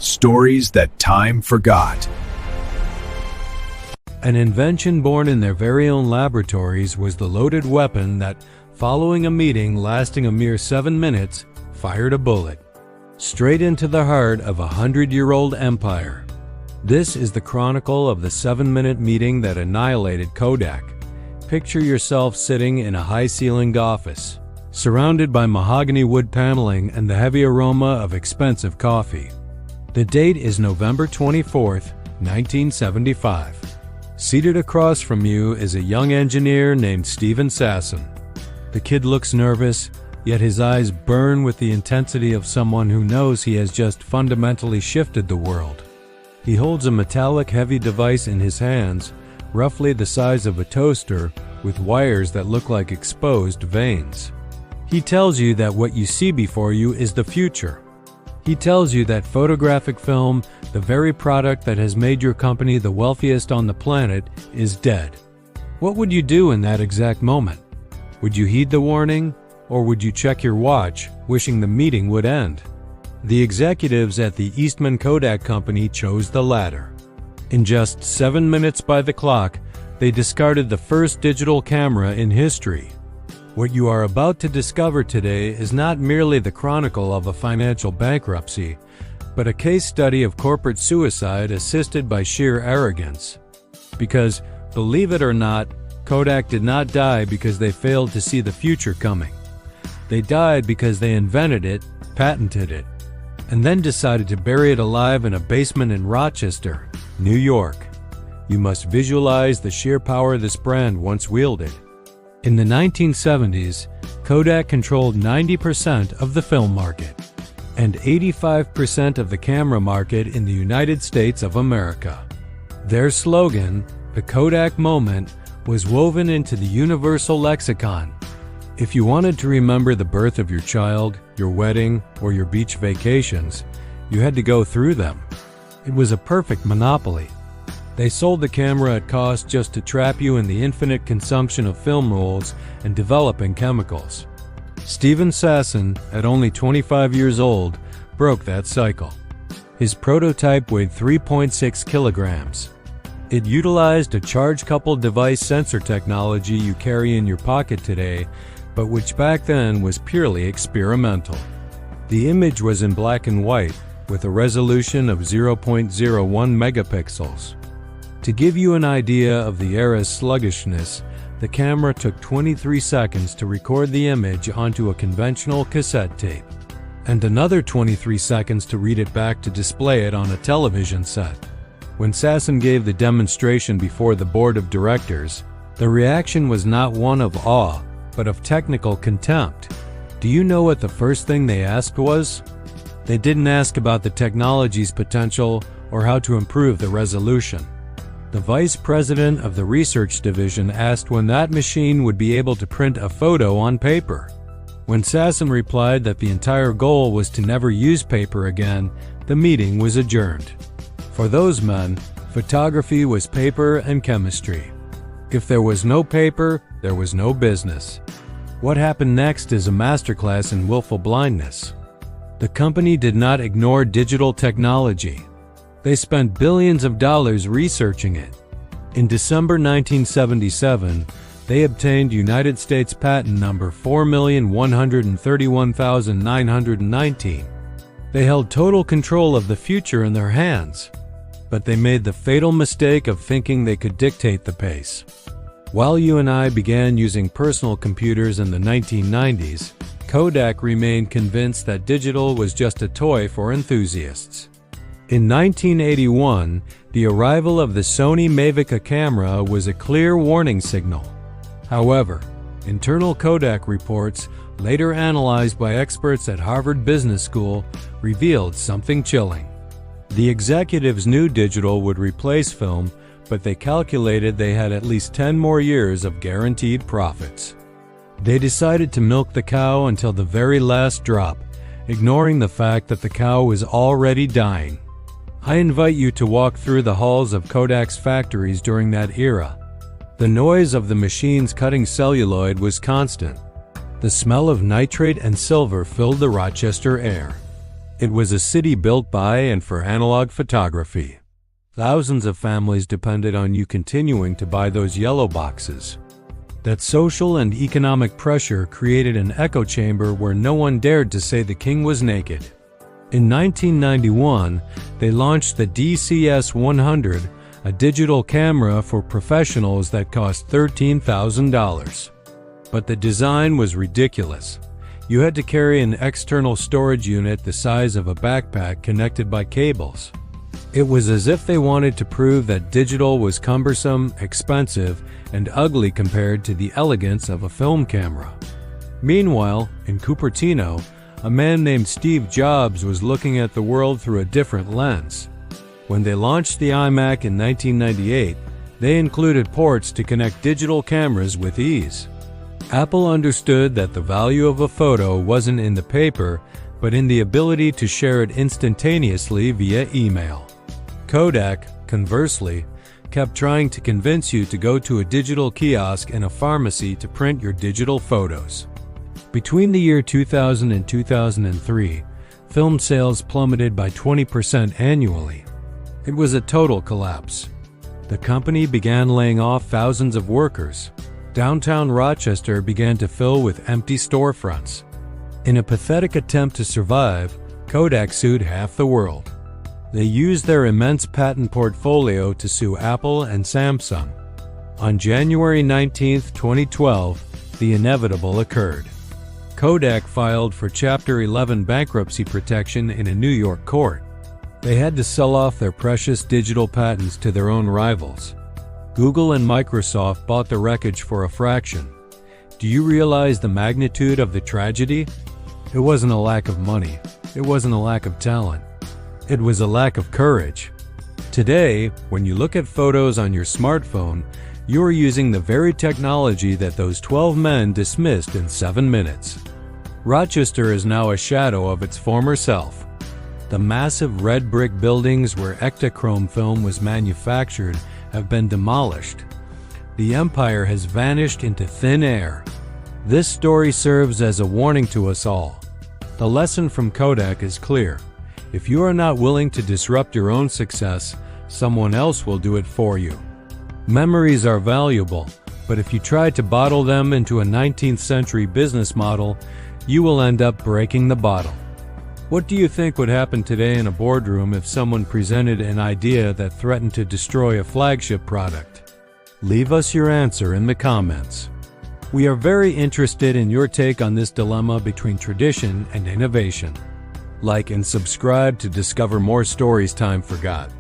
Stories that time forgot. An invention born in their very own laboratories was the loaded weapon that, following a meeting lasting a mere 7 minutes, fired a bullet straight into the heart of a 100-year-old empire. This is the chronicle of the 7-minute meeting that annihilated Kodak. Picture yourself sitting in a high-ceilinged office, surrounded by mahogany wood paneling and the heavy aroma of expensive coffee. The date is November 24th, 1975. Seated across from you is a young engineer named Steven Sasson. The kid looks nervous, yet his eyes burn with the intensity of someone who knows he has just fundamentally shifted the world. He holds a metallic heavy device in his hands, roughly the size of a toaster, with wires that look like exposed veins. He tells you that what you see before you is the future. He tells you that photographic film, the very product that has made your company the wealthiest on the planet, is dead. What would you do in that exact moment? Would you heed the warning, or would you check your watch, wishing the meeting would end? The executives at the Eastman Kodak company chose the latter. In just 7 minutes by the clock, they discarded the first digital camera in history. What you are about to discover today is not merely the chronicle of a financial bankruptcy, but a case study of corporate suicide assisted by sheer arrogance. Because, believe it or not, Kodak did not die because they failed to see the future coming. They died because they invented it, patented it, and then decided to bury it alive in a basement in Rochester, New York. You must visualize the sheer power this brand once wielded. In the 1970s, Kodak controlled 90% of the film market and 85% of the camera market in the United States of America. Their slogan, "The Kodak Moment," was woven into the universal lexicon. If you wanted to remember the birth of your child, your wedding, or your beach vacations, you had to go through them. It was a perfect monopoly. They sold the camera at cost just to trap you in the infinite consumption of film rolls and developing chemicals. Steven Sasson, at only 25 years old, broke that cycle. His prototype weighed 3.6 kilograms. It utilized a charge-coupled device sensor technology you carry in your pocket today, but which back then was purely experimental. The image was in black and white, with a resolution of 0.01 megapixels. To give you an idea of the era's sluggishness, the camera took 23 seconds to record the image onto a conventional cassette tape, and another 23 seconds to read it back to display it on a television set. When Sasson gave the demonstration before the board of directors, the reaction was not one of awe, but of technical contempt. Do you know what the first thing they asked was? They didn't ask about the technology's potential or how to improve the resolution. The vice president of the research division asked when that machine would be able to print a photo on paper. When Sasson replied that the entire goal was to never use paper again, the meeting was adjourned. For those men, photography was paper and chemistry. If there was no paper, there was no business. What happened next is a masterclass in willful blindness. The company did not ignore digital technology. They spent billions of dollars researching it. In December 1977, they obtained United States patent number 4,131,919. They held total control of the future in their hands, but they made the fatal mistake of thinking they could dictate the pace. While you and I began using personal computers in the 1990s, Kodak remained convinced that digital was just a toy for enthusiasts. In 1981, the arrival of the Sony Mavic camera was a clear warning signal. However, internal Kodak reports, later analyzed by experts at Harvard Business School, revealed something chilling. The executives knew digital would replace film, but they calculated they had at least 10 more years of guaranteed profits. They decided to milk the cow until the very last drop, ignoring the fact that the cow was already dying. I invite you to walk through the halls of Kodak's factories during that era. The noise of the machines cutting celluloid was constant. The smell of nitrate and silver filled the Rochester air. It was a city built by and for analog photography. Thousands of families depended on you continuing to buy those yellow boxes. That social and economic pressure created an echo chamber where no one dared to say the king was naked. In 1991, they launched the DCS-100, a digital camera for professionals that cost $13,000. But the design was ridiculous. You had to carry an external storage unit the size of a backpack connected by cables. It was as if they wanted to prove that digital was cumbersome, expensive, and ugly compared to the elegance of a film camera. Meanwhile, in Cupertino, a man named Steve Jobs was looking at the world through a different lens. When they launched the iMac in 1998, they included ports to connect digital cameras with ease. Apple understood that the value of a photo wasn't in the paper, but in the ability to share it instantaneously via email. Kodak, conversely, kept trying to convince you to go to a digital kiosk and a pharmacy to print your digital photos. Between the year 2000 and 2003, film sales plummeted by 20% annually. It was a total collapse. The company began laying off thousands of workers. Downtown Rochester began to fill with empty storefronts. In a pathetic attempt to survive, Kodak sued half the world. They used their immense patent portfolio to sue Apple and Samsung. On January 19, 2012, the inevitable occurred. Kodak filed for Chapter 11 bankruptcy protection in a New York court. They had to sell off their precious digital patents to their own rivals. Google and Microsoft bought the wreckage for a fraction. Do you realize the magnitude of the tragedy? It wasn't a lack of money. It wasn't a lack of talent. It was a lack of courage. Today, when you look at photos on your smartphone, you are using the very technology that those 12 men dismissed in 7 minutes. Rochester is now a shadow of its former self. The massive red brick buildings where Ektachrome film was manufactured have been demolished. The empire has vanished into thin air. This story serves as a warning to us all. The lesson from Kodak is clear. If you are not willing to disrupt your own success, someone else will do it for you. Memories are valuable, but if you try to bottle them into a 19th century business model, you will end up breaking the bottle. What do you think would happen today in a boardroom if someone presented an idea that threatened to destroy a flagship product? Leave us your answer in the comments. We are very interested in your take on this dilemma between tradition and innovation. Like and subscribe to discover more stories time forgot.